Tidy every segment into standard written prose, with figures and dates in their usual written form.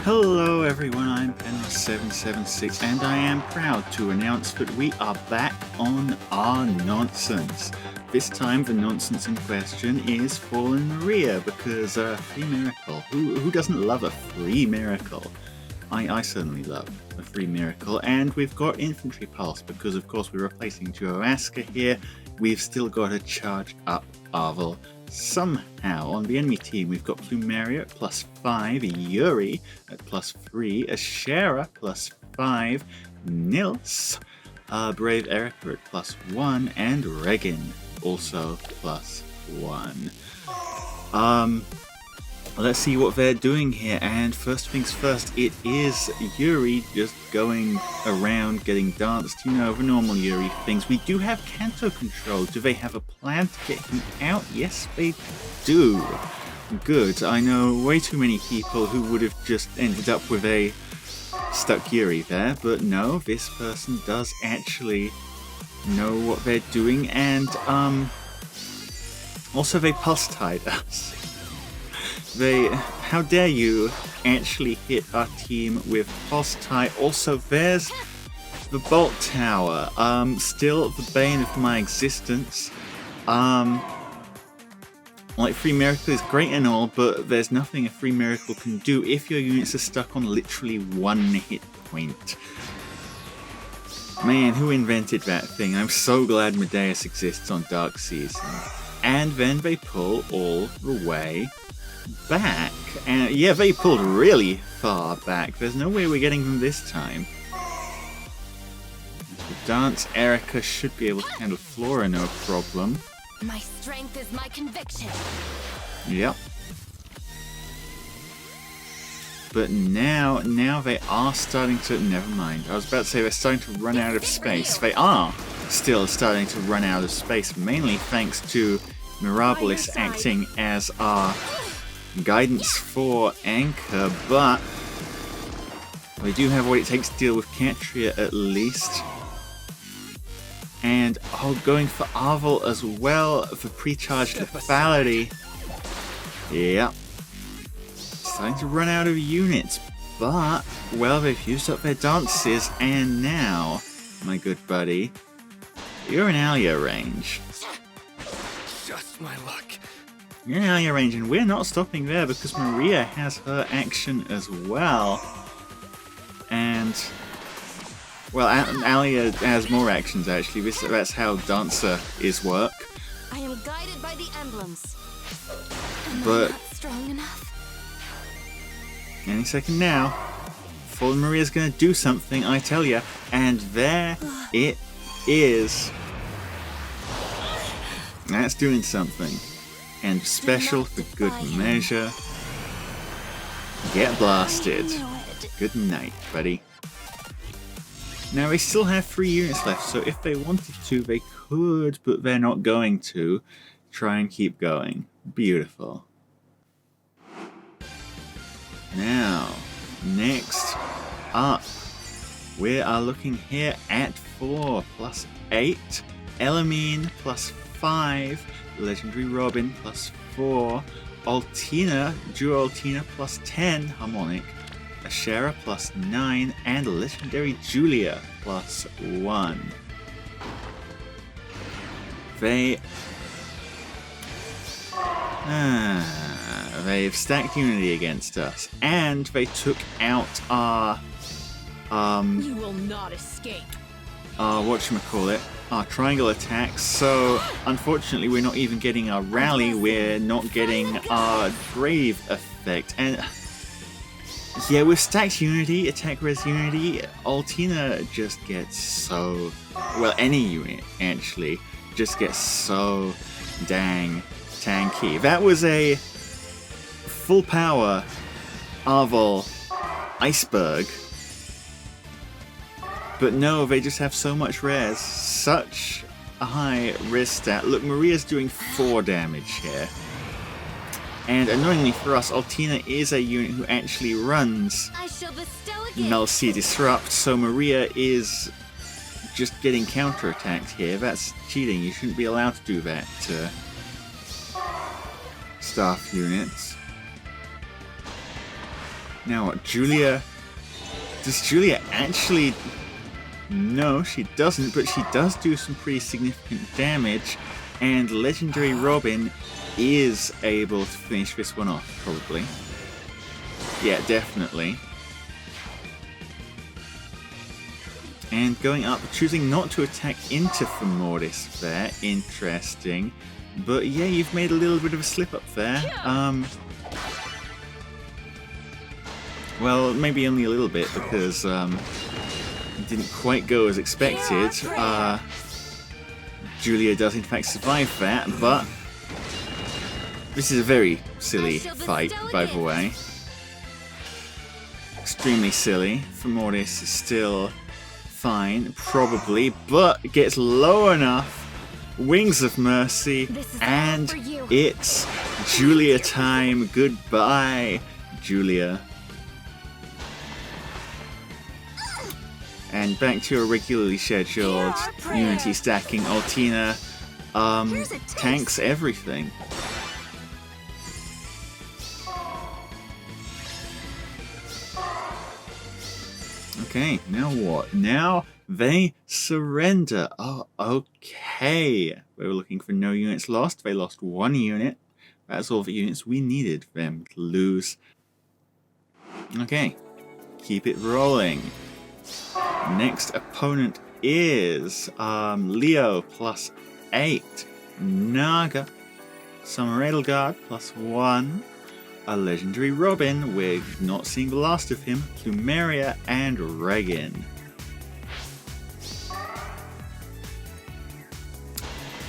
Hello everyone, I'm Penrose776 and I am proud to announce that we are back on our nonsense. This time the nonsense in question is Fallen Maria because free miracle. Who doesn't love a free miracle? I certainly love a free miracle, and we've got infantry pulse because of course we're replacing duo Askr here. We've still got to charge up Arvel somehow. On the enemy team we've got Plumeria at +5, Yuri at +3, Ashera +5, Nils, Brave Eirika at +1, and Regin also +1. Let's see what they're doing here, and first things first, it is Yuri just going around getting danced, you know, the normal Yuri things. We do have Kanto control. Do they have a plan to get him out? Yes, they do. Good. I know way too many people who would have just ended up with a stuck Yuri there, but no, this person does actually know what they're doing, and also they pulse tied us. How dare you actually hit our team with pulse tie. Also, there's the Bolt Tower, still the bane of my existence. Like, free miracle is great and all, but there's nothing a free miracle can do if your units are stuck on literally 1 hit point. Man, who invented that thing? I'm so glad Medeus exists on Dark Season. And then they pull all the way back, and yeah, they pulled really far back. There's no way we're getting them this time. The dance Eirika should be able to handle Flora no problem. My strength is my conviction. Yep. But now they are starting to, never mind, I was about to say they're starting to run out of space. They are still starting to run out of space, mainly thanks to Murderous acting as our guidance for anchor, but we do have what it takes to deal with Catria at least. And going for Arvel as well for pre-charged lethality. Yep. Starting to run out of units, but well, they've used up their dances, and now, my good buddy, you're in Alia range. Just my luck. You're in Alia range, and we're not stopping there because Maria has her action as well. And, well, Alia has more actions actually. That's how Dancer is work. I am guided by the emblems. But not strong enough. Any second now, Fallen Maria's gonna do something, I tell ya. And there it is. That's doing something. And special for good measure. Get blasted. Good night, buddy. Now they still have 3 units left, so if they wanted to, they could, but they're not going to. Try and keep going. Beautiful. Now, next up, we are looking here at 4 +8, Elamine +5, Legendary Robin +4, Altina, Duo Altina +10, Harmonic, Ashera +9, and Legendary Julia +1. They've stacked Unity against us, and they took out our You will not escape. whatchamacallit, our triangle attacks, so unfortunately we're not even getting our rally, we're not getting our grave effect. And yeah, with stacked Unity, attack res Unity, Altina just gets so, well, any unit actually just gets so dang tanky. That was a full power Arvel iceberg. But no, they just have so much res, such a high res stat. Look, Maria's doing 4 damage here. And annoyingly for us, Altina is a unit who actually runs Null Sea Disrupt, so Maria is just getting counterattacked here. That's cheating, you shouldn't be allowed to do that to staff units. Now what, Julia... Does Julia actually... No, she doesn't, but she does do some pretty significant damage, and Legendary Robin is able to finish this one off, probably. Yeah, definitely. And going up, choosing not to attack into Femordis there, interesting. But yeah, you've made a little bit of a slip up there. Well, maybe only a little bit, because it didn't quite go as expected. Julia does in fact survive that, but this is a very silly fight, by the way. Extremely silly. Femordis is still fine, probably, but gets low enough. Wings of Mercy, and it's Julia time. Goodbye, Julia. And back to your regularly scheduled Unity stacking. Altina tanks everything. Okay, now what? Now they surrender. Oh, okay. We were looking for no units lost. They lost 1 unit. That's all the units we needed them to lose. Okay, keep it rolling. Next opponent is Leo +8, Naga, Summer Edelgard +1, a Legendary Robin, we're not seeing the last of him, Plumeria, and Regan.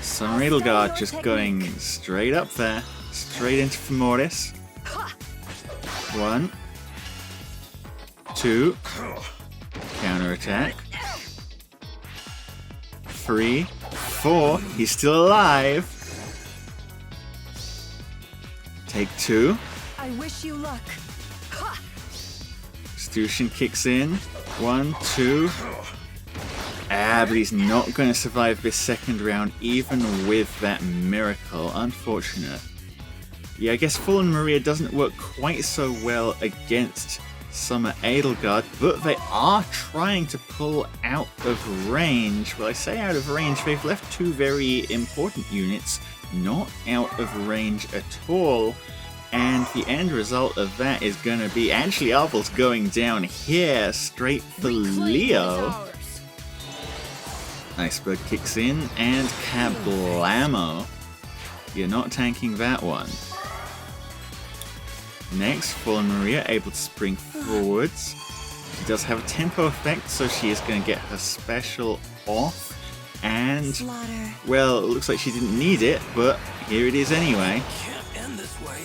Summer Edelgard just going straight up there, straight into Femordis. 1, 2, counterattack. 3, 4, he's still alive. Take 2. I wish you luck. Stushin kicks in. 1, 2. But he's not going to survive this second round, even with that miracle. Unfortunate. Yeah, I guess Fallen Maria doesn't work quite so well against Summer Edelgard, but they are trying to pull out of range. Well, I say out of range, they've left 2 very important units not out of range at all. And the end result of that is going to be actually Arvel's going down here, straight for Leo. Iceberg kicks in, and kablamo. You're not tanking that one. Next, Fallen Maria able to spring forwards. She does have a tempo effect, so she is going to get her special off. And, well, it looks like she didn't need it, but here it is anyway. Can't end this way.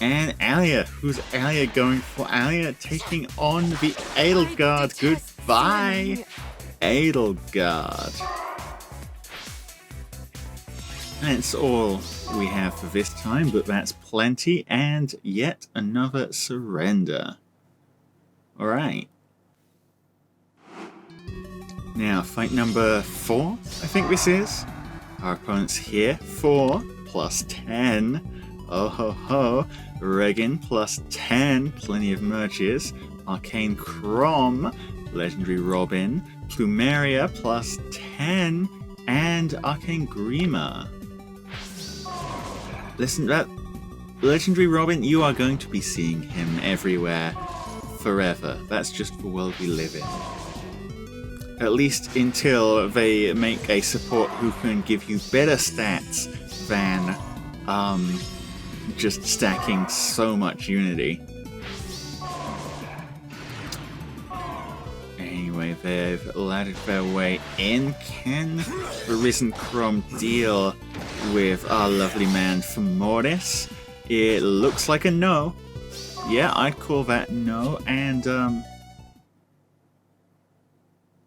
And Alia, who's Alia going for? Alia taking on the Edelgard. Goodbye, Edelgard. That's all we have for this time, but that's plenty, and yet another surrender. Alright. Now, fight number 4, I think this is. Our opponent's here. 4 plus 10. Oh ho ho. Regan plus 10. Plenty of merges. Arcane Chrom. Legendary Robin. Plumeria plus 10. And Arcane Grima. Listen, that Legendary Robin, you are going to be seeing him everywhere forever. That's just the world we live in. At least until they make a support who can give you better stats than just stacking so much unity. Anyway, they've laddered their way in. Can the Risen Chrom deal with our lovely man Femordis? It looks like a no. Yeah, I'd call that no, and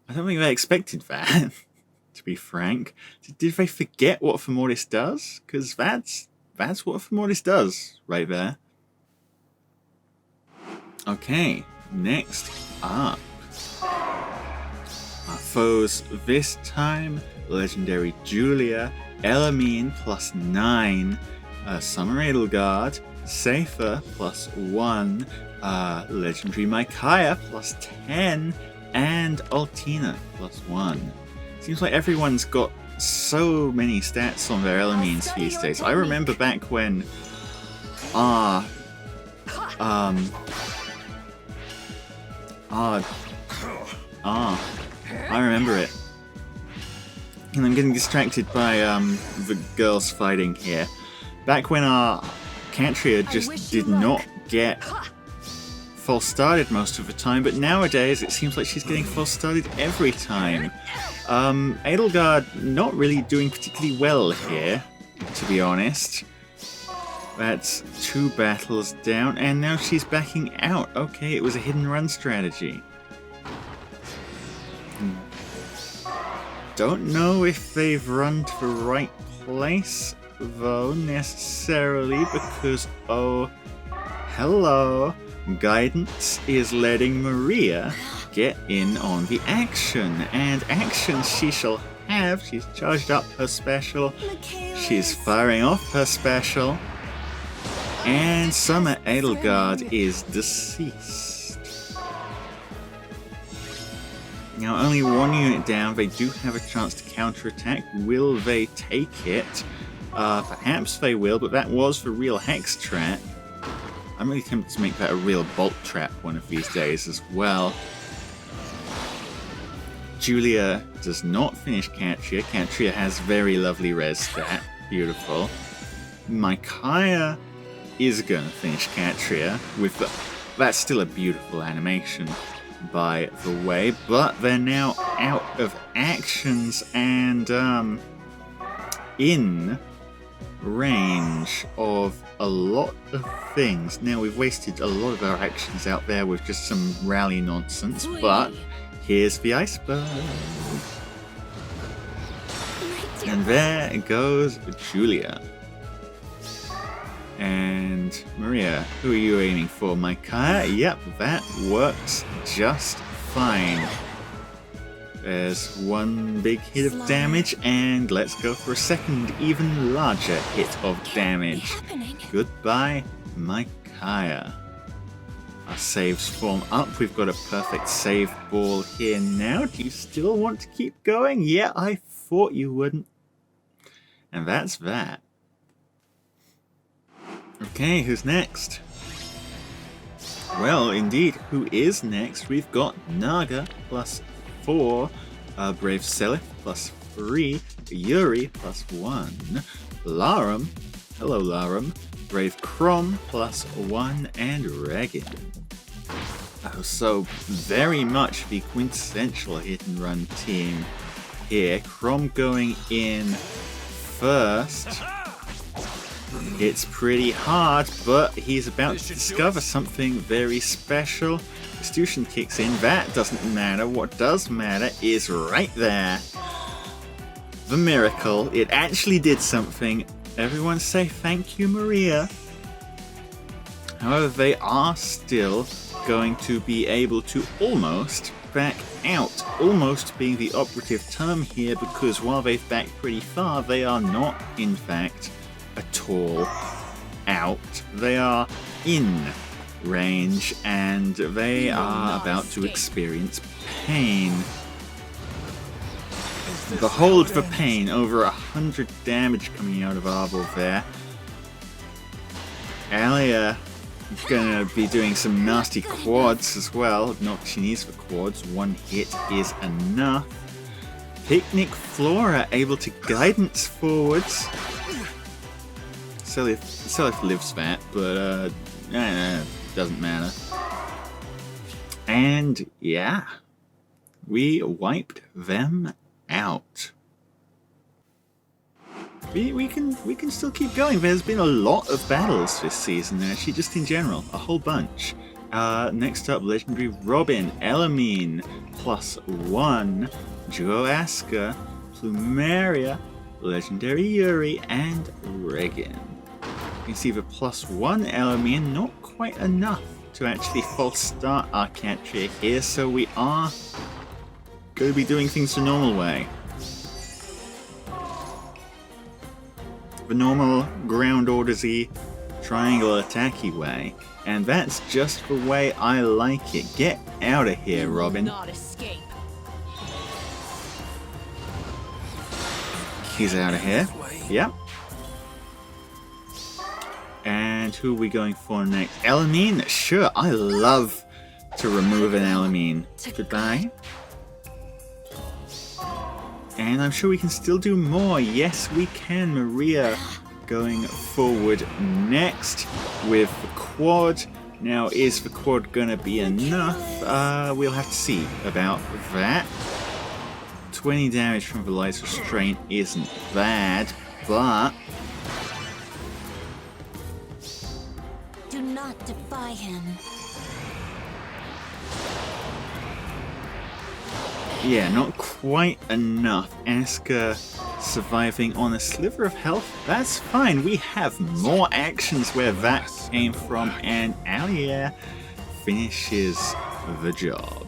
I don't think they expected that, to be frank. Did they forget what Femordis does? Because that's what Femordis does, right there. Okay, next up. Our foes this time, Legendary Julia, Elamine plus 9, Summer Edelgard, Safer +1, Legendary Micaiah +10, and Altina +1. Seems like everyone's got so many stats on their elements these days. I remember back when I remember it. And I'm getting distracted by the girls fighting here. Back when our Cantria just did not get false started most of the time, but nowadays it seems like she's getting false started every time. Edelgard not really doing particularly well here, to be honest. That's 2 battles down, and now she's backing out. Okay, it was a hidden run strategy. Don't know if they've run to the right place, though, necessarily, because, oh, hello, Guidance is letting Maria get in on the action, and action she shall have. She's charged up her special, she's firing off her special, and Summer Edelgard is deceased. Now, only 1 unit down, they do have a chance to counterattack. Will they take it? Perhaps they will, but that was the real Hex trap. I'm really tempted to make that a real Bolt trap one of these days as well. Julia does not finish Cantria. Cantria has very lovely res stat. Beautiful. Micaiah is going to finish Cantria with the... That's still a beautiful animation, by the way, but they're now out of actions and in range of a lot of things. Now, we've wasted a lot of our actions out there with just some rally nonsense, but here's the iceberg. And there goes Julia. And Maria, who are you aiming for? Micaiah? Yep, that works just fine. There's 1 big hit of damage, and let's go for a second, even larger hit of damage. Goodbye, Micaiah. Our saves form up. We've got a perfect save ball here now. Do you still want to keep going? Yeah, I thought you wouldn't. And that's that. Okay, who's next? Well, indeed, who is next? We've got Naga +4, Brave Seliph +3, Yuri +1, Larum, hello Larum, Brave Chrom +1, and Regan. Oh, so very much the quintessential hit and run team here. Chrom going in first. It's pretty hard, but he's about to discover something very special. Restitution kicks in. That doesn't matter. What does matter is right there. The miracle. It actually did something. Everyone say thank you, Maria. However, they are still going to be able to almost back out. Almost being the operative term here, because while they've backed pretty far, they are not, in fact, at all out. They are in range, and they are about to experience pain. Behold the pain. Over 100 damage coming out of Arbor there. Alia gonna be doing some nasty quads as well. Not she needs the quads. 1 hit is enough. Picnic Flora able to guidance forwards. Seliph lives that, but doesn't matter. And yeah, we wiped them out. We can still keep going. There's been a lot of battles this season, actually, just in general, a whole bunch. Next up, Legendary Robin, Elamine, +1, Duo Askr, Plumeria, Legendary Yuri, and Regan. You can see the +1 Elamine, not quite enough to actually false start our Cantria here, so we are going to be doing things the normal way. The normal ground ordersy triangle attacky way. And that's just the way I like it. Get out of here, Robin. Not escape. He's out of here. Yep. And who are we going for next? Elamine? Sure, I love to remove an Elamine. Goodbye. And I'm sure we can still do more. Yes, we can. Maria going forward next with the quad. Now, is the quad gonna be enough? We'll have to see about that. 20 damage from the Lights Restraint isn't bad, but... Do not defy him. Yeah, not quite enough. Askr surviving on a sliver of health, that's fine. We have more actions where that came from, and Alia finishes the job.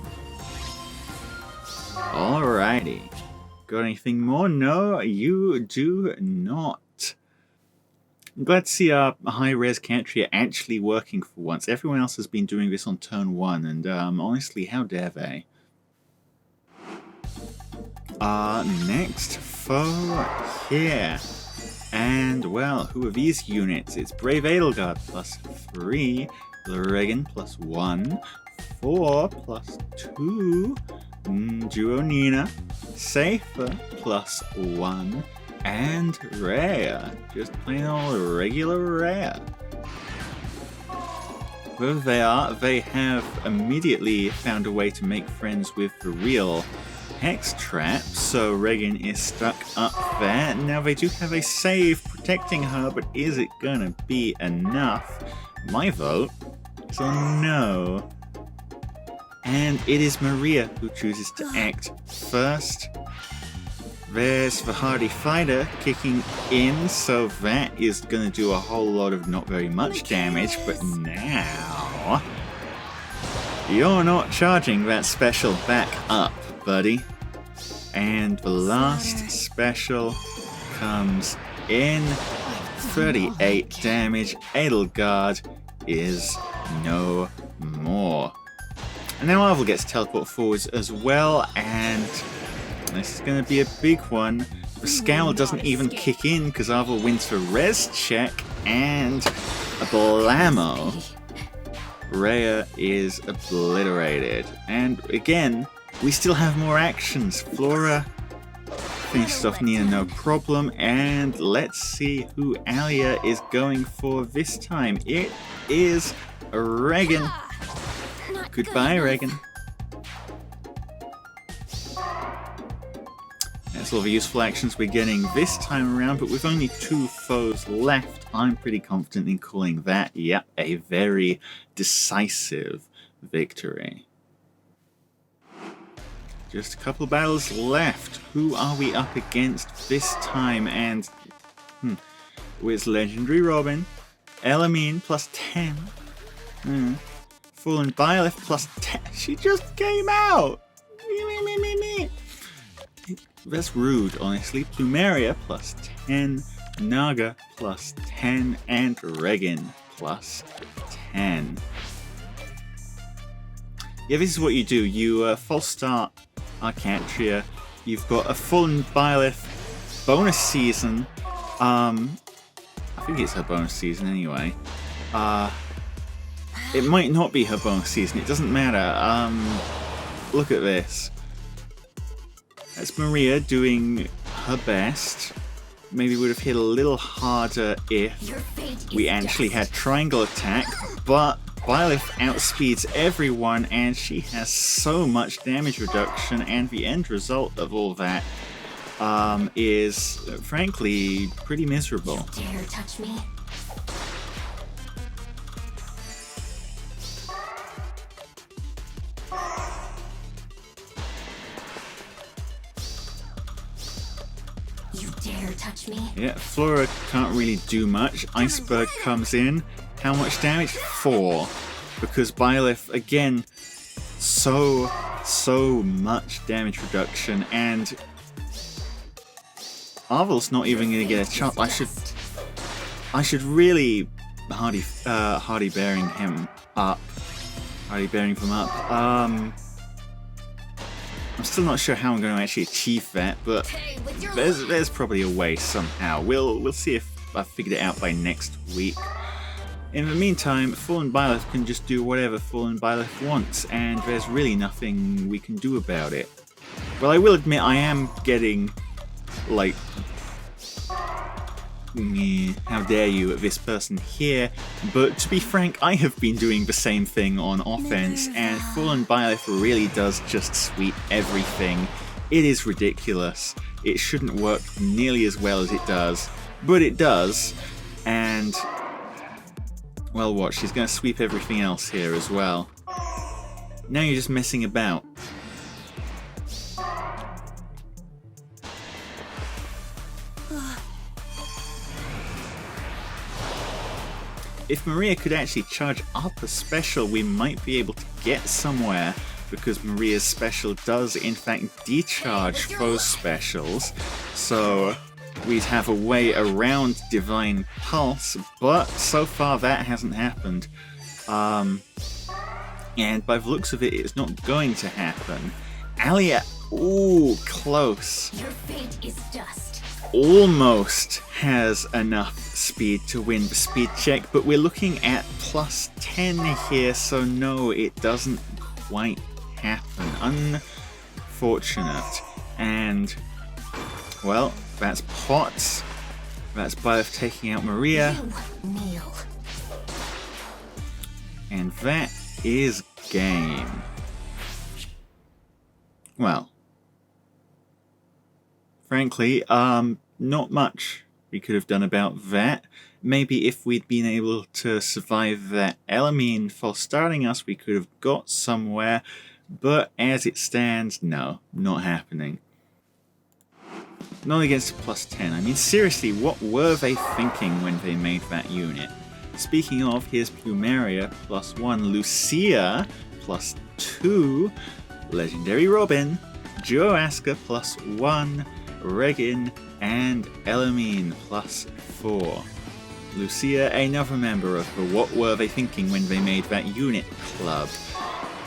Alrighty. Got anything more? No, you do not. I'm glad to see our high-res Cantria actually working for once. Everyone else has been doing this on turn 1, and honestly, how dare they? Next foe here. And, well, who are these units? It's Brave Edelgard plus 3, Regan plus 1, 4 plus 2, Duo Nina, Safer plus 1, and Rhea. Just plain old regular Rhea. Whoever they are, they have immediately found a way to make friends with the real Hex Trap, so Regan is stuck up there. Now they do have a save protecting her, but is it gonna be enough? My vote is on no. And it is Maria who chooses to act first. There's the Hardy Fighter kicking in, so that is gonna do a whole lot of not very much damage, but now... you're not charging that special back up, buddy. And the last special comes in. 38 damage. Edelgard is no more. And now Arvel gets teleport forwards as well, and this is going to be a big one. The Scowl doesn't even kick in because Arvel wins the res check, and a blammo. Rhea is obliterated. And again, we still have more actions. Flora finishes off Nina, no problem. And let's see who Alia is going for this time. It is Regan. Goodbye, Regan. That's all the useful actions we're getting this time around, but with only 2 foes left, I'm pretty confident in calling that, yep, a very decisive victory. Just a couple of battles left. Who are we up against this time? And with Legendary Robin, Elamine plus 10, Fallen Byleth plus 10. She just came out. Me. That's rude, honestly. Plumeria plus 10, Naga plus 10, and Regan plus 10. Yeah, this is what you do. You false start Arcantria. You've got a Fallen Byleth bonus season. I think it's her bonus season anyway. It might not be her bonus season. It doesn't matter. Look at this. That's Maria doing her best. Maybe would have hit a little harder if we actually had triangle attack, but Byleth outspeeds everyone and she has so much damage reduction, and the end result of all that is frankly pretty miserable. You dare touch me? You dare touch me? Yeah, Flora can't really do much. Iceberg comes in. How much damage? 4. Because Byleth, again, so much damage reduction, and Arvel's not even going to get a chance. I should really Hardy bearing him up. Hardy bearing them up. I'm still not sure how I'm going to actually achieve that, but there's probably a way somehow. We'll see if I've figured it out by next week. In the meantime, Fallen Byleth can just do whatever Fallen Byleth wants, and there's really nothing we can do about it. Well, I will admit I am getting, like, how dare you at this person here, but to be frank, I have been doing the same thing on offense, and Fallen Byleth really does just sweep everything. It is ridiculous. It shouldn't work nearly as well as it does, but it does, and well, watch, she's going to sweep everything else here as well. Now you're just messing about. If Maria could actually charge up a special, we might be able to get somewhere, because Maria's special does in fact decharge those specials, so we'd have a way around Divine Pulse, but so far that hasn't happened. And by the looks of it, it's not going to happen. Alia, ooh, close. Your fate is dust. Almost has enough speed to win the speed check, but we're looking at plus 10 here, so no, it doesn't quite happen. Unfortunate. And, well, that's Potts. That's Byleth taking out Maria. Kneel. And that is game. Well, frankly, not much we could have done about that. Maybe if we'd been able to survive that Elamine false starting us, we could have got somewhere, but as it stands, no, not happening. Not against a plus 10. I mean, seriously, what were they thinking when they made that unit? Speaking of, here's Plumeria plus 1, Lucia plus 2, Legendary Robin, Duo Askr plus 1, Regin, and Elamine plus 4. Lucia, another member of the What Were They Thinking When They Made That Unit club.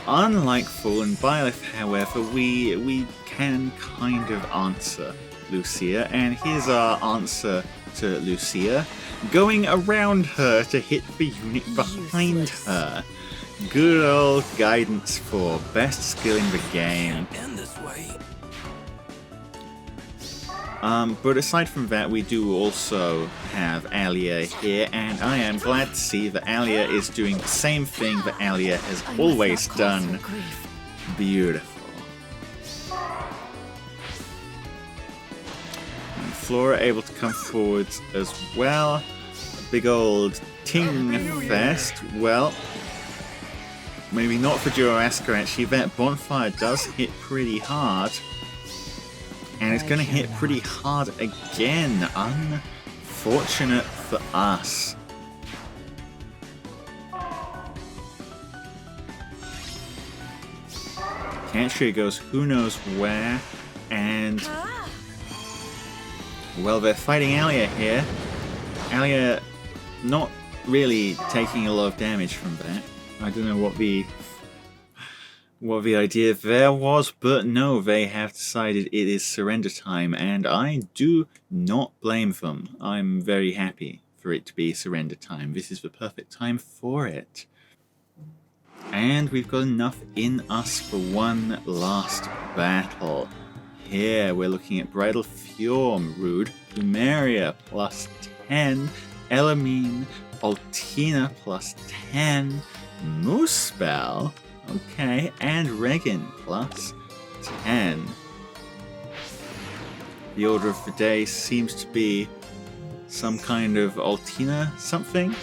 Unlike Fallen Byleth, however, we can kind of answer Lucia, and here's our answer to Lucia. Going around her to hit the unit behind her. Good old guidance for best skill in the game. But aside from that, we do also have Alia here, and I am glad to see that Alia is doing the same thing that Alia has always done. Beautiful. And Flora able to come forwards as well. A big old ting fest. Well, maybe not for Duo Askr actually. That bonfire does hit pretty hard. And it's going to hit pretty hard again. Unfortunate for us. Catria goes who knows where. And, well, they're fighting Alia here. Alia not really taking a lot of damage from that. I don't know what the idea there was, but no, they have decided it is surrender time, and I do not blame them. I'm very happy for it to be surrender time. This is the perfect time for it. And we've got enough in us for one last battle. Here we're looking at Bridal Fjorm, Rude, Plumeria plus 10, Elamine, Altina plus 10, Moosespell, okay, and Regin plus 10. The order of the day seems to be some kind of Altina something.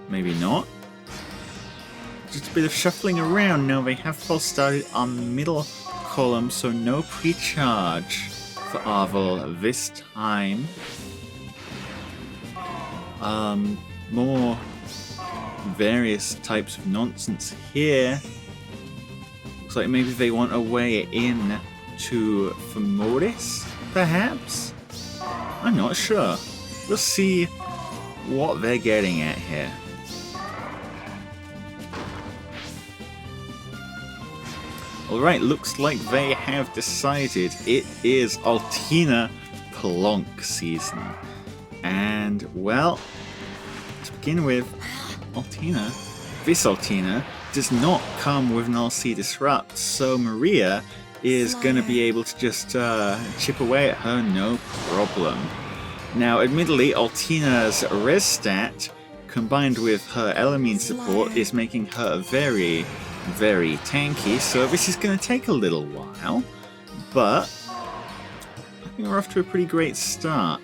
Maybe not. Just a bit of shuffling around. Now they have false started on the middle column, so no pre-charge for Arvel this time. More various types of nonsense here. Looks like maybe they want a way in to Murderous, perhaps? I'm not sure. We'll see what they're getting at here. Alright, looks like they have decided it is Altina Plonk season. And, well, to begin with, this Altina, does not come with an LC Disrupt, so Maria is going to be able to just chip away at her no problem. Now, admittedly, Altina's res stat, combined with her Elamine support, is making her very, very tanky, so this is going to take a little while, but I think we're off to a pretty great start.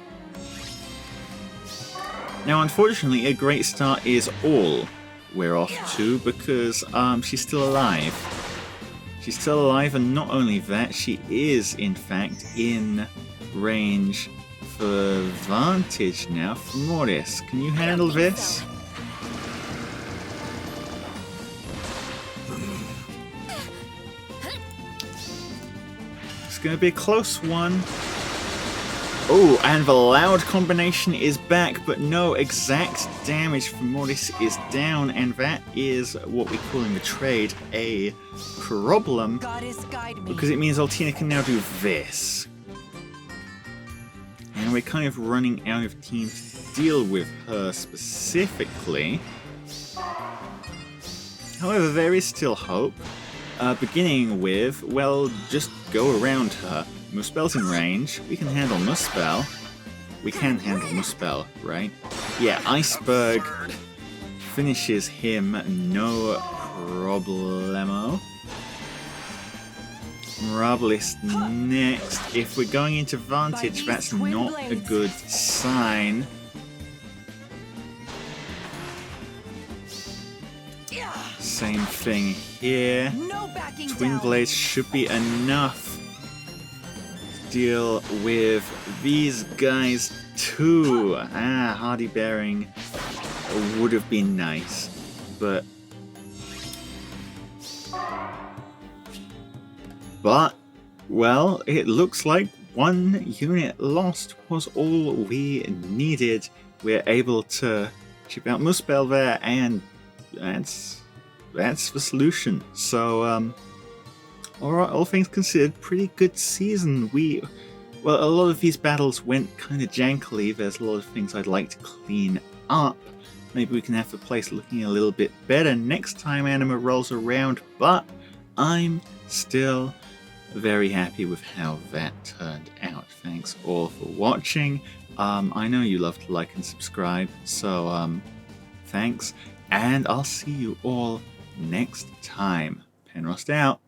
Now, unfortunately, a great start is all we're off to, because she's still alive. She's still alive, and not only that, she is, in fact, in range for Vantage now for Mortis. Can you handle this? It's going to be a close one. Oh, and the loud combination is back, but no, exact damage from Mortis is down, and that is what we call in the trade a problem, because it means Altina can now do this. And we're kind of running out of teams to deal with her specifically. However, there is still hope, beginning with, well, just go around her. Muspel's in range. We can handle Muspel. We can handle Muspel, right? Yeah, Iceberg finishes him, no problemo. Murderous next. If we're going into Vantage, that's not a good sign. Same thing here. Twin Blades should be enough to deal with these guys too. Hardy Bearing would have been nice, but well, it looks like one unit lost was all we needed. We're able to chip out Muspel there, and that's the solution. So, alright, all things considered, pretty good season. Well, a lot of these battles went kind of jankily. There's a lot of things I'd like to clean up. Maybe we can have the place looking a little bit better next time Anima rolls around, but I'm still very happy with how that turned out. Thanks all for watching. I know you love to like and subscribe, so thanks, and I'll see you all next time. Penrost out.